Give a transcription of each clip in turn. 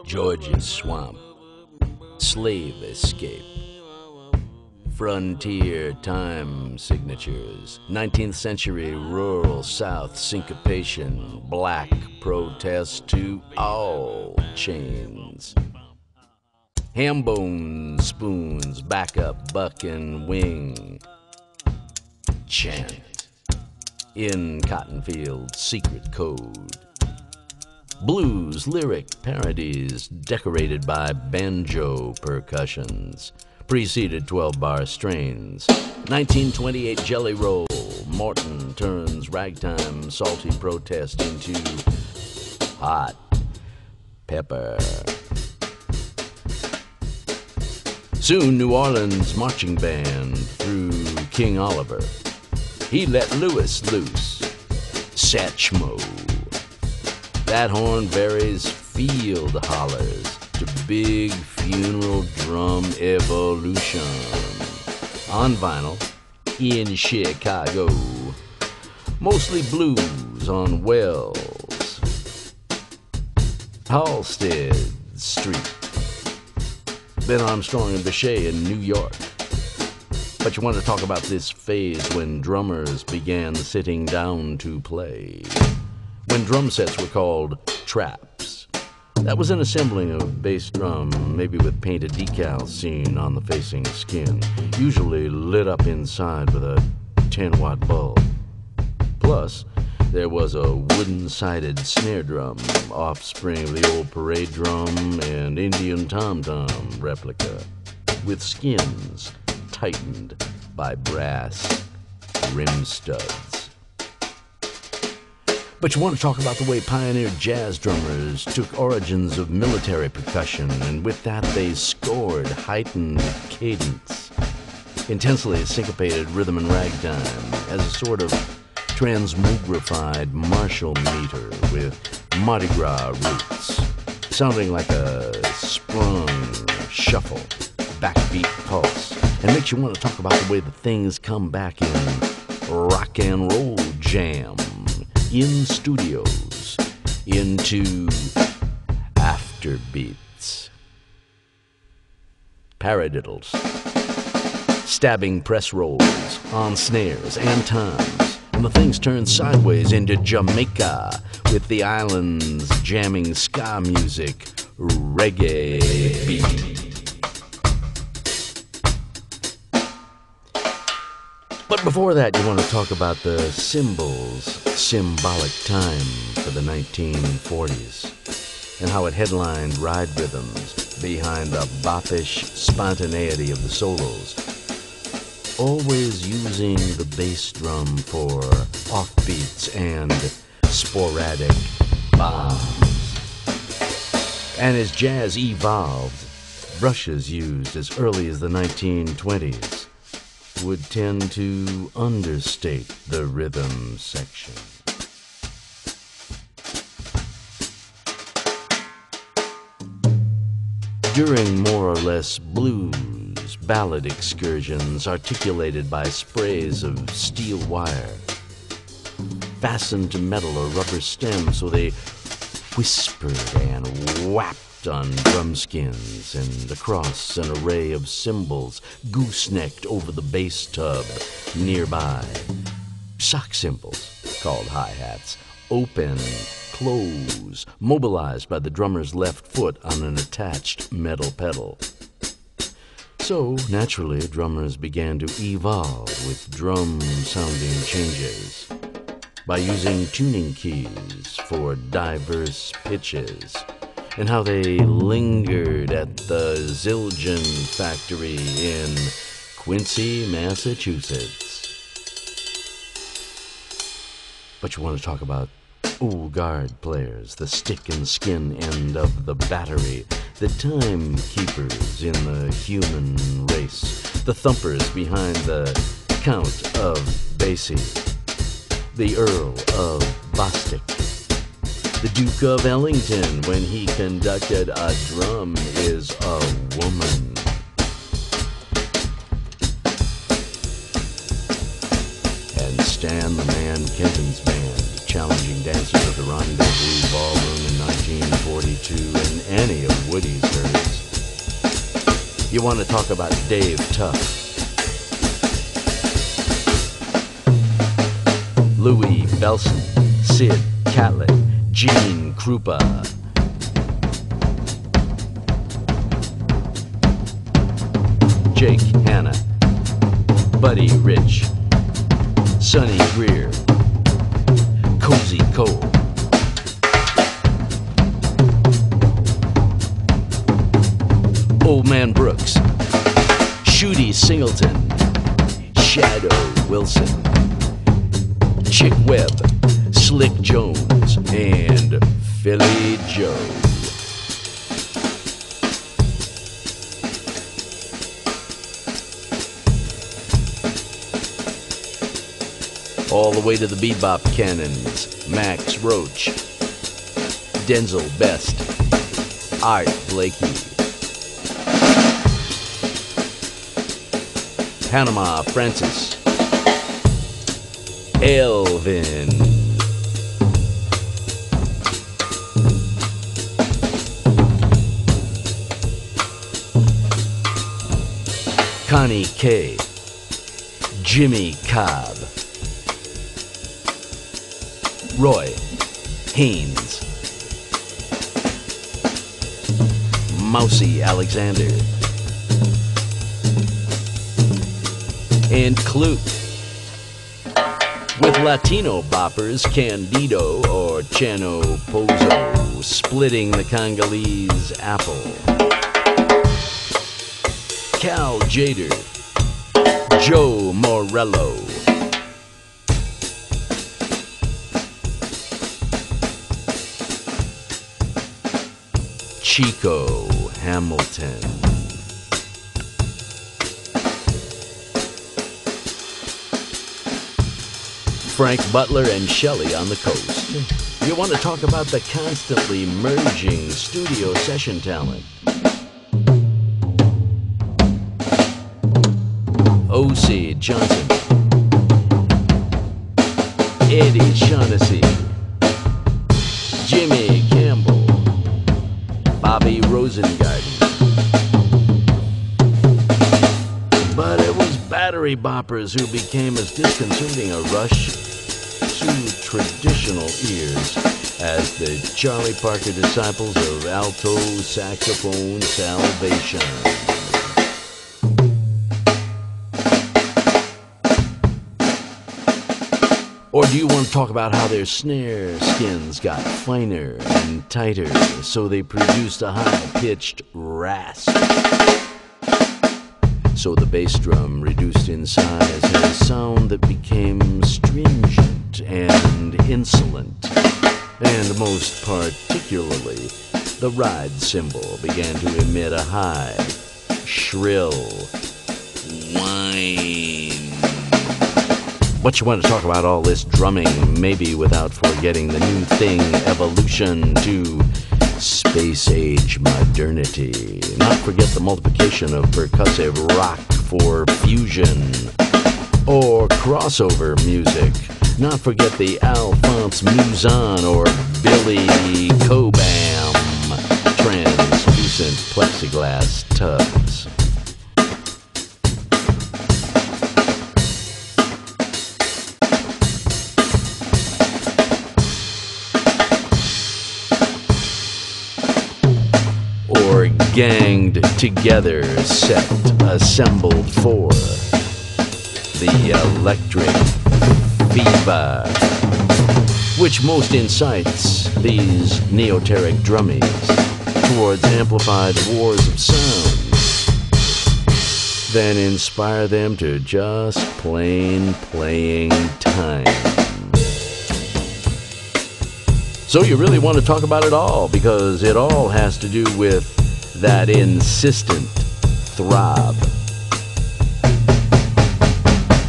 Georgia's swamp, slave escape, frontier time signatures, 19th century rural South syncopation, black protest to all chains. Hambone spoons, backup, buck and wing, chant in Cottonfield's secret code. Blues lyric parodies decorated by banjo percussions, preceded 12-bar strains. 1928 Jelly Roll, Morton turns ragtime salty protest into hot pepper. Soon New Orleans marching band through King Oliver. He let Lewis loose, Satchmo. That horn varies field hollers to big funeral drum evolution. On vinyl, in Chicago, mostly blues on Wells, Halsted Street, Ben Armstrong and Bechet in New York. But you want to talk about this phase when drummers began sitting down to play, when drum sets were called traps. That was an assembling of bass drum, maybe with painted decals seen on the facing skin, usually lit up inside with a 10-watt bulb. Plus, there was a wooden-sided snare drum, offspring of the old parade drum and Indian tom-tom replica, with skins tightened by brass rim studs. But you want to talk about the way pioneer jazz drummers took origins of military percussion, and with that they scored heightened cadence, intensely syncopated rhythm and ragtime as a sort of transmogrified Marshall meter with Mardi Gras roots, sounding like a sprung shuffle, backbeat pulse, and makes you want to talk about the way the things come back in rock and roll jam, in studios, into afterbeats. Paradiddles, stabbing press rolls on snares and toms, and the things turn sideways into Jamaica with the island's jamming ska music, reggae beat. But before that, you want to talk about the symbols, symbolic time for the 1940s, and how it headlined ride rhythms behind the boppish spontaneity of the solos, always using the bass drum for offbeats and sporadic bombs. And as jazz evolved, brushes used as early as the 1920s would tend to understate the rhythm section. During more or less blues ballad excursions articulated by sprays of steel wire, fastened to metal or rubber stems so they whispered and whapped on drum skins and across an array of cymbals goosenecked over the bass tub nearby. Sock cymbals, called hi-hats, open, close, mobilized by the drummer's left foot on an attached metal pedal. So, naturally, drummers began to evolve with drum-sounding changes by using tuning keys for diverse pitches, and how they lingered at the Zildjian factory in Quincy, Massachusetts. But you want to talk about old guard players, the stick and skin end of the battery, the timekeepers in the human race, the thumpers behind the Count of Basie, the Earl of Bostic, the Duke of Ellington, when he conducted A Drum is a Woman. And Stan the Man Kenton's band, challenging dancers at the Rendezvous Ballroom in 1940. 42 in any of Woody's herds. You want to talk about Dave Tuff, Louis Belson, Sid Catlett, Gene Krupa, Jake Hanna, Buddy Rich, Sonny Greer, Cozy Cole, Old Man Brooks, Shooty Singleton, Shadow Wilson, Chick Webb, Slick Jones, and Philly Joe. All the way to the bebop cannons, Max Roach, Denzel Best, Art Blakey, Panama Francis, Elvin, Connie K, Jimmy Cobb, Roy Haynes, Mousy Alexander, and Clute. With Latino boppers Candido or Chano Pozo splitting the Congolese apple, Cal Jader, Joe Morello, Chico Hamilton, Frank Butler and Shelley on the coast. You want to talk about the constantly merging studio session talent. O.C. Johnson, Eddie Shaughnessy, Jimmy Campbell, Bobby Rosengarten. But it was battery boppers who became as disconcerting a rush to traditional ears as the Charlie Parker disciples of alto saxophone salvation. Or do you want to talk about how their snare skins got finer and tighter so they produced a high-pitched rasp? So the bass drum reduced in size had a sound that became stringent and insolent. And most particularly, the ride cymbal began to emit a high, shrill whine. But you want to talk about all this drumming, maybe without forgetting the new thing, evolution to space-age modernity. Not forget the multiplication of percussive rock for fusion or crossover music. Not forget the Alphonse Mouzon or Billy Cobham translucent plexiglass tubs. Or ganged together set assembled for the electric fever, which most incites these neoteric drummies towards amplified wars of sound, then inspire them to just plain playing time. So you really want to talk about it all, because it all has to do with that insistent throb,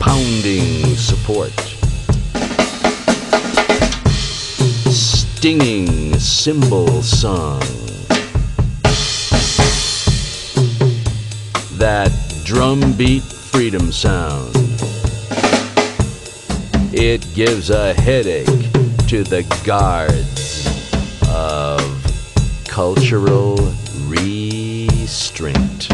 pounding support, stinging cymbal song, that drum beat freedom sound. It gives a headache to the guards of cultural restraint.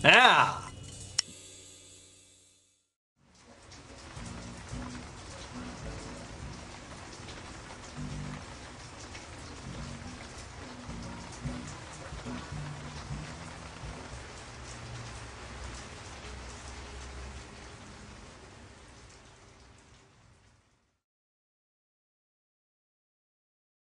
Yeah,